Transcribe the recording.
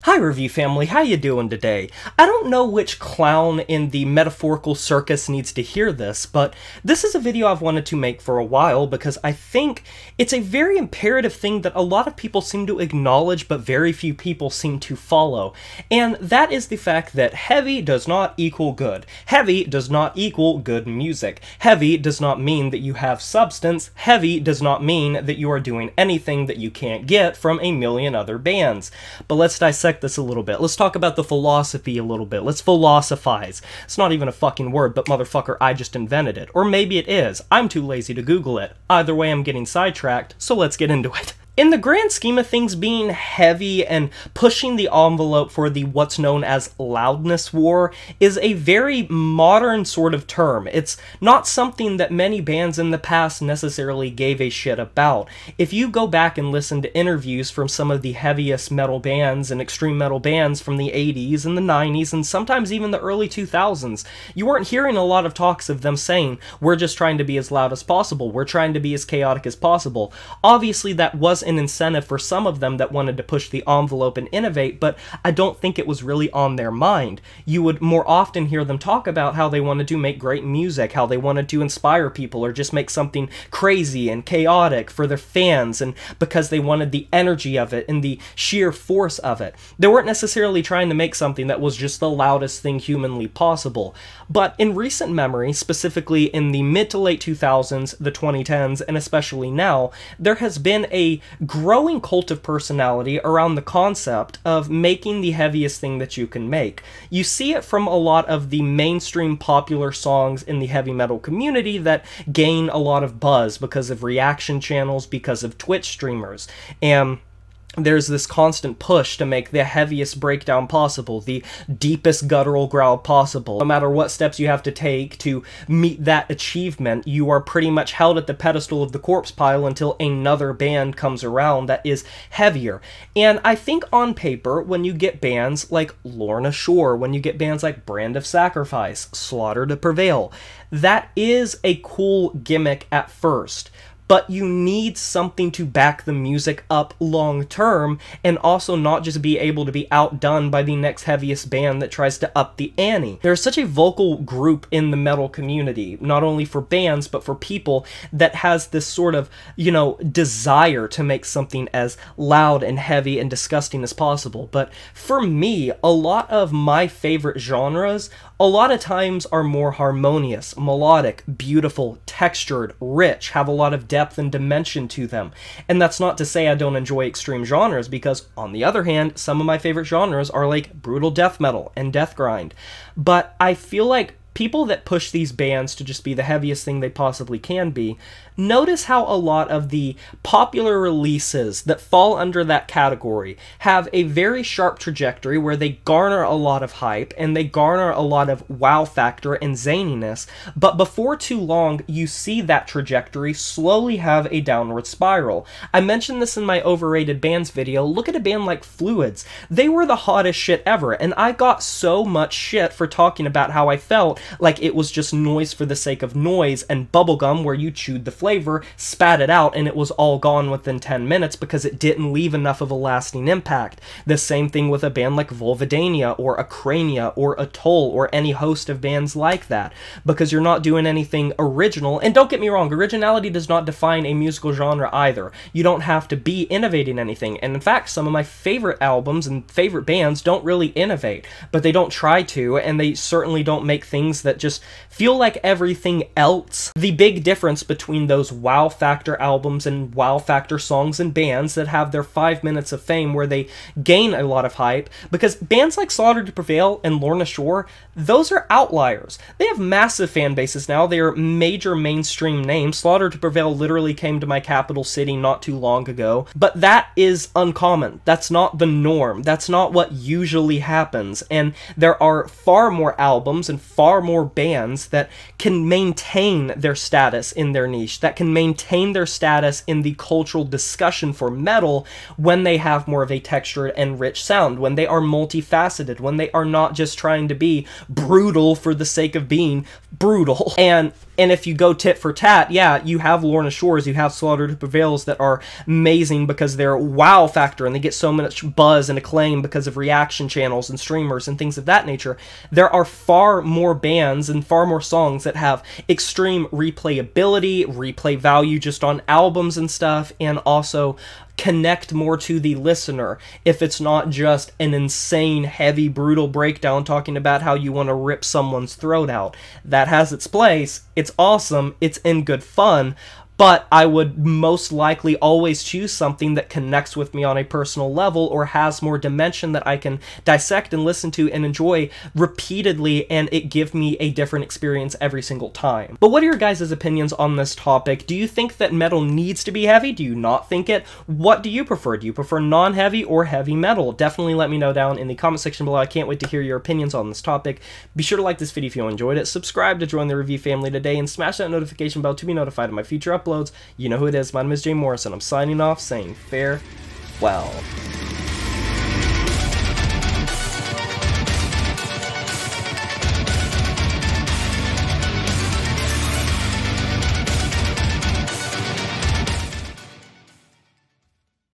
Hi review family, how you doing today? I don't know which clown in the metaphorical circus needs to hear this, but this is a video I've wanted to make for a while because I think it's a very imperative thing that a lot of people seem to acknowledge but very few people seem to follow. And that is the fact that heavy does not equal good. Heavy does not equal good music. Heavy does not mean that you have substance. Heavy does not mean that you are doing anything that you can't get from a million other bands. But let's dissect this a little bit. Let's talk about the philosophy a little bit. Let's philosophize. It's not even a fucking word, but motherfucker, I just invented it. Or maybe it is. I'm too lazy to Google it. Either way, I'm getting sidetracked, so let's get into it. In the grand scheme of things, being heavy and pushing the envelope for the what's known as Loudness War is a very modern sort of term. It's not something that many bands in the past necessarily gave a shit about. If you go back and listen to interviews from some of the heaviest metal bands and extreme metal bands from the 80s and the 90s and sometimes even the early 2000s, you weren't hearing a lot of talks of them saying, we're just trying to be as loud as possible, we're trying to be as chaotic as possible. Obviously that was an incentive for some of them that wanted to push the envelope and innovate, but I don't think it was really on their mind. You would more often hear them talk about how they wanted to make great music, how they wanted to inspire people, or just make something crazy and chaotic for their fans, and because they wanted the energy of it and the sheer force of it. They weren't necessarily trying to make something that was just the loudest thing humanly possible. But in recent memory, specifically in the mid to late 2000s, the 2010s, and especially now, there has been a growing cult of personality around the concept of making the heaviest thing that you can make. You see it from a lot of the mainstream popular songs in the heavy metal community that gain a lot of buzz because of reaction channels, because of Twitch streamers, and there's this constant push to make the heaviest breakdown possible, the deepest guttural growl possible. No matter what steps you have to take to meet that achievement, you are pretty much held at the pedestal of the corpse pile until another band comes around that is heavier. And I think on paper, when you get bands like Lorna Shore, when you get bands like Brand of Sacrifice, Slaughter to Prevail, that is a cool gimmick at first. But you need something to back the music up long term, and also not just be able to be outdone by the next heaviest band that tries to up the ante. There's such a vocal group in the metal community, not only for bands, but for people that has this sort of, desire to make something as loud and heavy and disgusting as possible. But for me, a lot of my favorite genres a lot of times are more harmonious, melodic, beautiful, textured, rich, have a lot of depth and dimension to them. And that's not to say I don't enjoy extreme genres, because on the other hand, some of my favorite genres are like brutal death metal and death grind. But I feel like people that push these bands to just be the heaviest thing they possibly can be, notice how a lot of the popular releases that fall under that category have a very sharp trajectory where they garner a lot of hype and they garner a lot of wow factor and zaniness, but before too long you see that trajectory slowly have a downward spiral. I mentioned this in my overrated bands video. Look at a band like Fluids. They were the hottest shit ever, and I got so much shit for talking about how I felt like it was just noise for the sake of noise and bubblegum where you chewed the flavor, spat it out, and it was all gone within 10 minutes because it didn't leave enough of a lasting impact. The same thing with a band like Vulvodynia or Acrania or Atoll or any host of bands like that, because you're not doing anything original. And don't get me wrong, originality does not define a musical genre either. You don't have to be innovating anything, and in fact some of my favorite albums and favorite bands don't really innovate, but they don't try to, and they certainly don't make things that just feel like everything else. The big difference between those wow factor albums and wow factor songs and bands that have their 5 minutes of fame where they gain a lot of hype, because bands like Slaughter to Prevail and Lorna Shore, those are outliers. They have massive fan bases now. They are major mainstream names. Slaughter to Prevail literally came to my capital city not too long ago, but that is uncommon. That's not the norm. That's not what usually happens, and there are far more albums and far more bands that can maintain their status in their niche, that can maintain their status in the cultural discussion for metal when they have more of a textured and rich sound, when they are multifaceted, when they are not just trying to be brutal for the sake of being brutal. And if you go tit for tat, yeah, you have Lorna Shores, you have Slaughter to Prevails that are amazing because they're wow factor and they get so much buzz and acclaim because of reaction channels and streamers and things of that nature. There are far more bands and far more songs that have extreme replayability, replay value just on albums and stuff, and also connect more to the listener if it's not just an insane, heavy, brutal breakdown talking about how you want to rip someone's throat out. That has its place, it's awesome, it's in good fun, but I would most likely always choose something that connects with me on a personal level or has more dimension that I can dissect and listen to and enjoy repeatedly, and it give me a different experience every single time. But what are your guys' opinions on this topic? Do you think that metal needs to be heavy? Do you not think it? What do you prefer? Do you prefer non-heavy or heavy metal? Definitely let me know down in the comment section below. I can't wait to hear your opinions on this topic. Be sure to like this video if you enjoyed it, subscribe to join the review family today, and smash that notification bell to be notified of my future uploads. You know who it is. My name is Jay Morrison. I'm signing off saying farewell.